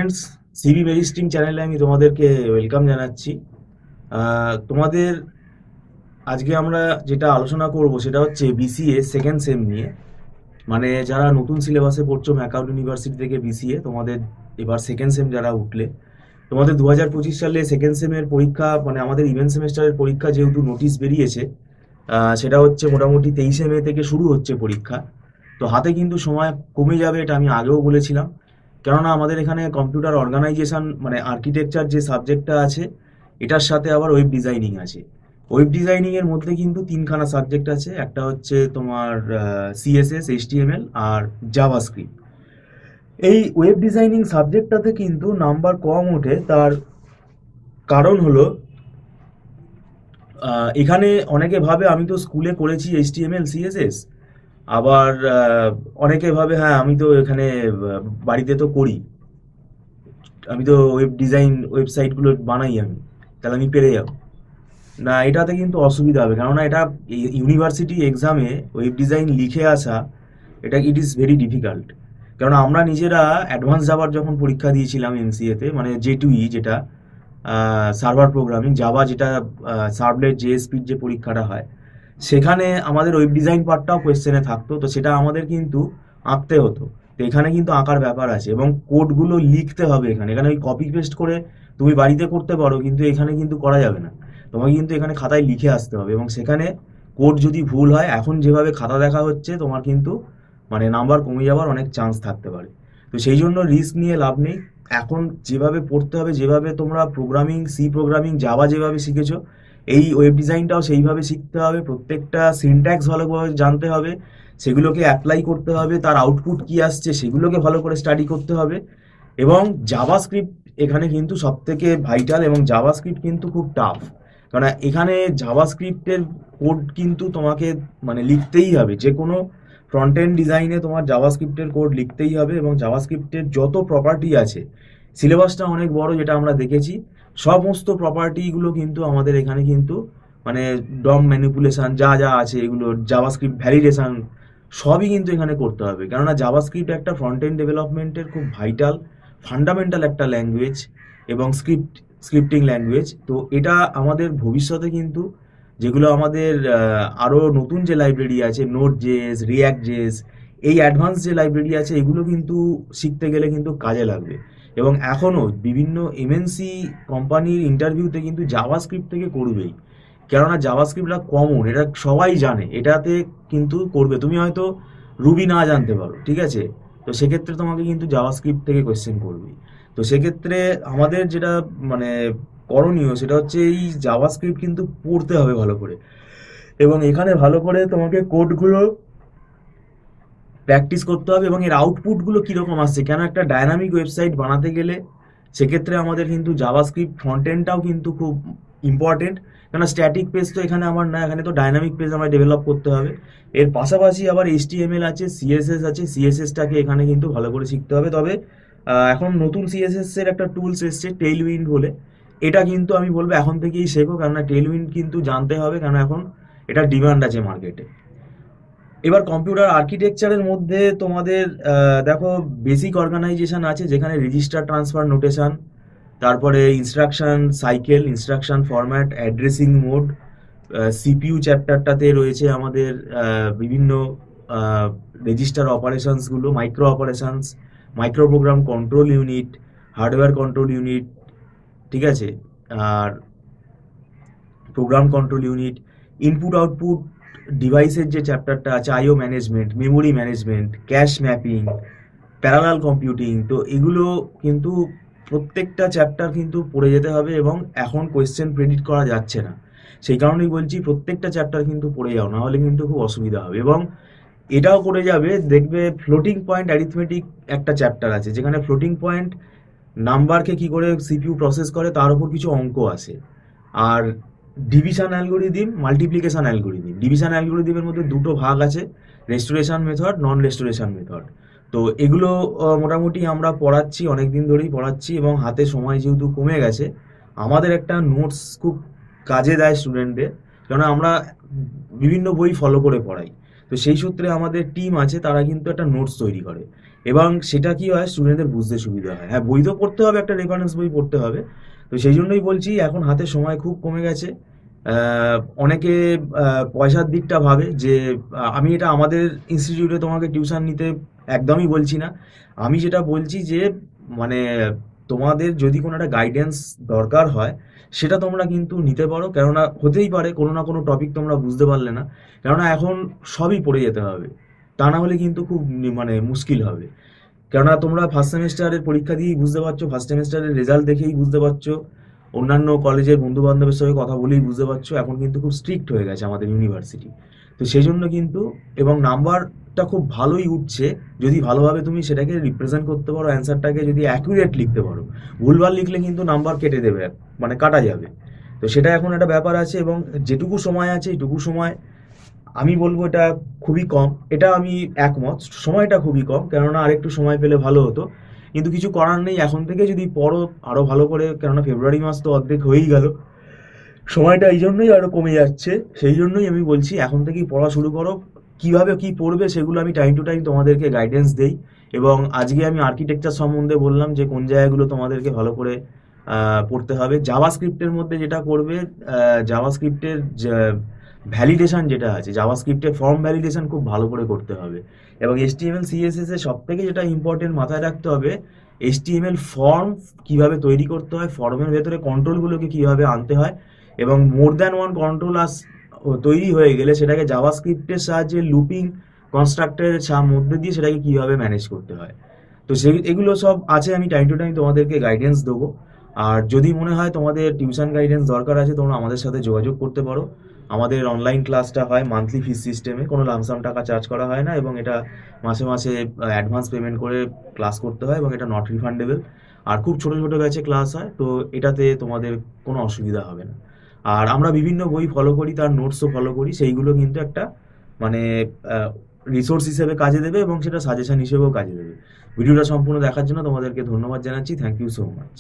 Friends, CB ম্যাজিস্ট্রিং চ্যানেলে আমি তোমাদেরকে ওয়েলকাম জানাচ্ছি। তোমাদের আজকে আমরা যেটা আলোচনা করব সেটা হচ্ছে বিসিএ সেকেন্ড সেম নিয়ে। মানে যারা নতুন সিলেবাসে পড়ছো ম্যাকআউট ইউনিভার্সিটি থেকে বিসিএ, তোমাদের এবার সেকেন্ড সেম যারা উঠলে, তোমাদের 2025 সালে সেকেন্ড সেমের পরীক্ষা, মানে আমাদের ইভেন্ট সেমেস্টারের পরীক্ষা যেহেতু নোটিশ বেরিয়েছে, সেটা হচ্ছে মোটামুটি 23 মে থেকে শুরু হচ্ছে পরীক্ষা। তো হাতে কিন্তু সময় কমে যাবে, এটা আমি আগেও বলেছিলাম। কেননা আমাদের এখানে কম্পিউটার অর্গানাইজেশন মানে আর্কিটেকচার যে সাবজেক্টটা আছে, এটার সাথে আবার ওয়েব ডিজাইনিং আছে। ওয়েব ডিজাইনিং এর মধ্যে কিন্তু তিনখানা সাবজেক্ট আছে, একটা হচ্ছে তোমার সিএসএস, এইচটিএমএল আর জাভাস্ক্রিপ্ট। এই ওয়েব ডিজাইনিং সাবজেক্টটাতে কিন্তু নাম্বার কম ওঠে, তার কারণ হলো এখানে অনেকে ভাবে আমি তো স্কুলে করেছি এইচটিএমএল সিএসএস, আবার অনেকে ভাবে হ্যাঁ আমি তো এখানে বাড়িতে তো করি, আমি তো ওয়েব ডিজাইন ওয়েবসাইটগুলো বানাই, আমি তাহলে আমি পেরে যাবো। না, এটাতে কিন্তু অসুবিধা হবে, কেননা এটা ইউনিভার্সিটি এক্সামে ওয়েব ডিজাইন লিখে আসা, এটা ইট ইজ ভেরি ডিফিকাল্ট। কেননা আমরা নিজেরা অ্যাডভান্স জাভার যখন পরীক্ষা দিয়েছিলাম এমসিএতে, মানে জে2ই, যেটা সার্ভার প্রোগ্রামিং জাভা, যেটা সার্ভলেট জেএসপির যে পরীক্ষাটা হয়, সেখানে আমাদের ওয়েব ডিজাইন পার্টটাও কোয়েশ্চেনে থাকতো, তো সেটা আমাদের কিন্তু আঁকতে হতো। তো এখানে কিন্তু আঁকার ব্যাপার আছে এবং কোডগুলো লিখতে হবে। এখানে এখানে ওই কপি পেস্ট করে তুমি বাড়িতে করতে পারো, কিন্তু এখানে কিন্তু করা যাবে না। তোমাকে কিন্তু এখানে খাতায় লিখে আসতে হবে, এবং সেখানে কোড যদি ভুল হয়, এখন যেভাবে খাতা দেখা হচ্ছে, তোমার কিন্তু মানে নাম্বার কমে যাওয়ার অনেক চান্স থাকতে পারে। তো সেই জন্য রিস্ক নিয়ে লাভ নেই। এখন যেভাবে পড়তে হবে, যেভাবে তোমরা প্রোগ্রামিং, সি প্রোগ্রামিং, জাভা যেভাবে শিখেছো, এই ওয়েব ডিজাইনটাও সেইভাবে শিখতে হবে। প্রত্যেকটা সিনট্যাক্স ভালোভাবে জানতে হবে, সেগুলোকে অ্যাপ্লাই করতে হবে, তার আউটপুট কি আসছে সেগুলোকে ভালো করে স্টাডি করতে হবে। এবং জাভাস্ক্রিপ্ট এখানে কিন্তু সব থেকে ভাইটাল, এবং জাভাস্ক্রিপ্ট কিন্তু খুব টাফ। কারণ এখানে জাভাস্ক্রিপ্টের কোড কিন্তু তোমাকে মানে লিখতেই হবে। যে কোনো ফ্রন্ট এন্ড ডিজাইনে তোমার জাভাস্ক্রিপ্টের কোড লিখতেই হবে, এবং জাভাস্ক্রিপ্টের যত প্রপার্টি আছে, সিলেবাসটা অনেক বড় যেটা আমরা দেখেছি, সমস্ত প্রপার্টিগুলো কিন্তু আমাদের এখানে কিন্তু মানে ডম ম্যানিপুলেশন যা যা আছে, এগুলো জাভাস্ক্রিপ্ট ভ্যালিডেশন সবই কিন্তু এখানে করতে হবে। কেননা জাভাস্ক্রিপ্ট একটা ফ্রন্ট এন্ড ডেভেলপমেন্টের খুব ভাইটাল ফান্ডামেন্টাল একটা ল্যাঙ্গুয়েজ এবং স্ক্রিপ্টিং ল্যাঙ্গুয়েজ। তো এটা আমাদের ভবিষ্যতে কিন্তু, যেগুলো আমাদের আরও নতুন যে লাইব্রেরি আছে, নোট জেএস, রিয়াক্ট জেএস, এই অ্যাডভান্স যে লাইব্রেরি আছে, এগুলো কিন্তু শিখতে গেলে কিন্তু কাজে লাগবে। এবং এখনও বিভিন্ন এমএনসি কোম্পানির ইন্টারভিউতে কিন্তু জাভাস্ক্রিপ্ট থেকে করবেই। কেননা জাভাস্ক্রিপ্টটা কমন, এটা সবাই জানে, এটাতে কিন্তু করবে। তুমি হয়তো রুবি না জানতে পারো, ঠিক আছে, তো সেক্ষেত্রে তোমাকে কিন্তু জাভাস্ক্রিপ্ট থেকে কোয়েশ্চেন করবেই। তো সেক্ষেত্রে আমাদের যেটা মানে করণীয়, সেটা হচ্ছে এই জাভাস্ক্রিপ্ট কিন্তু পড়তে হবে ভালো করে, এবং এখানে ভালো করে তোমাকে কোডগুলো প্র্যাকটিস করতে হবে, এবং এর আউটপুটগুলো কীরকম আসছে। কেন একটা ডায়নামিক ওয়েবসাইট বানাতে গেলে সেক্ষেত্রে আমাদের কিন্তু জাভাস্ক্রিপ্ট ফ্রন্ট এন্ডটাও কিন্তু খুব ইম্পর্টেন্ট। কেন স্ট্যাটিক পেজ তো এখানে আমার না, এখানে তো ডায়নামিক পেজ আমার ডেভেলপ করতে হবে। এর পাশাপাশি আবার এইচটিএমএল আছে, সিএসএস আছে, সিএসএসটাকে এখানে কিন্তু ভালো করে শিখতে হবে। তবে এখন নতুন সিএসএস এর একটা টুলস এসছে টেইলউইন্ড বলে, এটা কিন্তু আমি বলবো এখন থেকেই শেখো, কেননা টেইলউইন্ড কিন্তু জানতে হবে, কারণ এখন এটা ডিমান্ড আছে মার্কেটে। এবার কম্পিউটার আর্কিটেকচারের মধ্যে তোমাদের দেখো বেসিক অর্গানাইজেশন আছে, যেখানে রেজিস্টার ট্রান্সফার নোটেশন, তারপরে instruction cycle, instruction format, addressing mode. CPU চ্যাপ্টারটাতে রয়েছে আমাদের বিভিন্ন রেজিস্টার অপারেশনসগুলো, micro operations, micro program control unit, hardware control unit, ঠিক আছে, আর program control unit, input output ডিভাইসের যে চ্যাপ্টারটা আছে, IO management, memory management, cache mapping, parallel computing. তো এগুলো কিন্তু প্রত্যেকটা চ্যাপ্টার কিন্তু পড়ে যেতে হবে, এবং এখন কোয়েশ্চেন প্রেডিক্ট করা যাচ্ছে না। সেই কারণেই বলছি প্রত্যেকটা চ্যাপ্টার কিন্তু পড়ে যাও, না হলে কিন্তু খুব অসুবিধা হবে। এবং এটাও করে যাবে, দেখবে ফ্লোটিং পয়েন্ট অ্যারিথমেটিক একটা চ্যাপ্টার আছে, যেখানে ফ্লোটিং পয়েন্ট নাম্বারকে কি করে সিপিইউ প্রসেস করে তার উপর কিছু অঙ্ক আছে। আর division algorithm, multiplication algorithm, division অ্যালগোরিদিমের মধ্যে দুটো ভাগ আছে, restoration method, non restoration method. তো এগুলো মোটামুটি আমরা পড়াচ্ছি, অনেক দিন ধরেই পড়াচ্ছি, এবং হাতে সময় যেহেতু কমে গেছে, আমাদের একটা নোটস খুব কাজে দেয় স্টুডেন্টদের, কারণ আমরা বিভিন্ন বই ফলো করে পড়াই। তো সেই সূত্রে আমাদের টিম আছে, তারা কিন্তু একটা নোটস তৈরি করে। এবং সেটা কি হয়, স্টুডেন্টদের বুঝতে সুবিধা হয়। হ্যাঁ, বই তো পড়তে হবে, একটা রেফারেন্স বই পড়তে হবে। তো সেই জন্যই বলছি, এখন হাতে সময় খুব কমে গেছে। অনেকে পয়সার দিকটা ভাবে যে আমি এটা আমাদের ইনস্টিটিউটে তোমাকে টিউশন নিতে একদমই বলছি না। আমি যেটা বলছি যে মানে তোমাদের যদি কোনো একটা গাইডেন্স দরকার হয়, সেটা তোমরা কিন্তু নিতে পারো। কেননা হতেই পারে কোনো না কোনো টপিক তোমরা বুঝতে পারলে না, কেননা এখন সবই পড়ে যেতে হবে। তা না হলে কিন্তু খুব মানে মুশকিল হবে। কেননা তোমরা ফার্স্ট সেমিস্টারের পরীক্ষা দিয়েই বুঝতে পারছো, ফার্স্ট সেমিস্টারের রেজাল্ট দেখেই বুঝতে পারছো, অন্যান্য কলেজের বন্ধু বান্ধবের সঙ্গে কথা বলেই বুঝতে পারছো, এখন কিন্তু খুব স্ট্রিক্ট হয়ে গেছে আমাদের ইউনিভার্সিটি। তো সেই জন্য কিন্তু, এবং নাম্বারটা খুব ভালোই উঠছে যদি ভালোভাবে তুমি সেটাকে রিপ্রেজেন্ট করতে পারো, অ্যান্সারটাকে যদি অ্যাকুরেট লিখতে পারো। ভুলভাল লিখলে কিন্তু নাম্বার কেটে দেবে, মানে কাটা যাবে। তো সেটা এখন একটা ব্যাপার আছে, এবং যেটুকু সময় আছে এইটুকু সময় আমি বলবো এটা খুবই কম। এটা আমি একমত, সময়টা খুবই কম, কেননা আরেকটু সময় পেলে ভালো হতো। কিন্তু কিছু করার নেই, এখন থেকে যদি পড়ো আরো ভালো করে, কেননা ফেব্রুয়ারি মাস তো অর্ধেক হয়েই গেল, সময়টা এই জন্যই আরো কমে যাচ্ছে। সেই জন্যই আমি বলছি এখন থেকেই পড়া শুরু করো। কিভাবে কি পড়বে সেগুলো আমি টাইম টু টাইম তোমাদেরকে গাইডেন্স দেই। এবং আজকে আমি আর্কিটেকচার সম্বন্ধে বললাম যে কোন জায়গাগুলো তোমাদেরকে ভালো করে পড়তে হবে। জাভাস্ক্রিপ্টের মধ্যে যেটা করবে, জাভাস্ক্রিপ্টের ভ্যালিডেশন যেটা আছে, জাভাস্ক্রিপ্টের ফর্ম ভ্যালিডেশন খুব ভালো করে করতে হবে। এবং এইচটিএমএল সিএসএস এর সব থেকে যেটা ইম্পর্টেন্ট মাথায় রাখতে হবে, এইচটিএমএল ফর্ম কিভাবে তৈরি করতে হয়, ফর্মের ভেতরে কন্ট্রোলগুলোকে কিভাবে আনতে হয়, এবং মোর দ্যান ওয়ান কন্ট্রোল তৈরি হয়ে গেলে সেটাকে জাভাস্ক্রিপ্টের সাহায্যে লুপিং কনস্ট্রাক্টের মধ্যে দিয়ে সেটাকে কিভাবে ম্যানেজ করতে হয়। তো সেই এগুলো সব আছে, আমি টাইম টু টাইম তোমাদেরকে গাইডেন্স দেবো। আর যদি মনে হয় তোমাদের টিউশন গাইডেন্স দরকার আছে, তোমরা আমাদের সাথে যোগাযোগ করতে পারো। আমাদের অনলাইন ক্লাসটা হয় মান্থলি ফিস সিস্টেমে, কোনো লামসাম টাকা চার্জ করা হয় না, এবং এটা মাসে মাসে অ্যাডভান্স পেমেন্ট করে ক্লাস করতে হয়, এবং এটা নট রিফান্ডেবল। আর খুব ছোট ছোট ব্যাচে ক্লাস হয়, তো এটাতে তোমাদের কোনো অসুবিধা হবে না। আর আমরা বিভিন্ন বই ফলো করি, তার নোটসও ফলো করি, সেইগুলো কিন্তু একটা মানে রিসোর্স হিসেবে কাজে দেবে, এবং সেটা সাজেশন হিসেবেও কাজে দেবে। ভিডিওটা সম্পূর্ণ দেখার জন্য তোমাদেরকে ধন্যবাদ জানাচ্ছি। Thank you so much.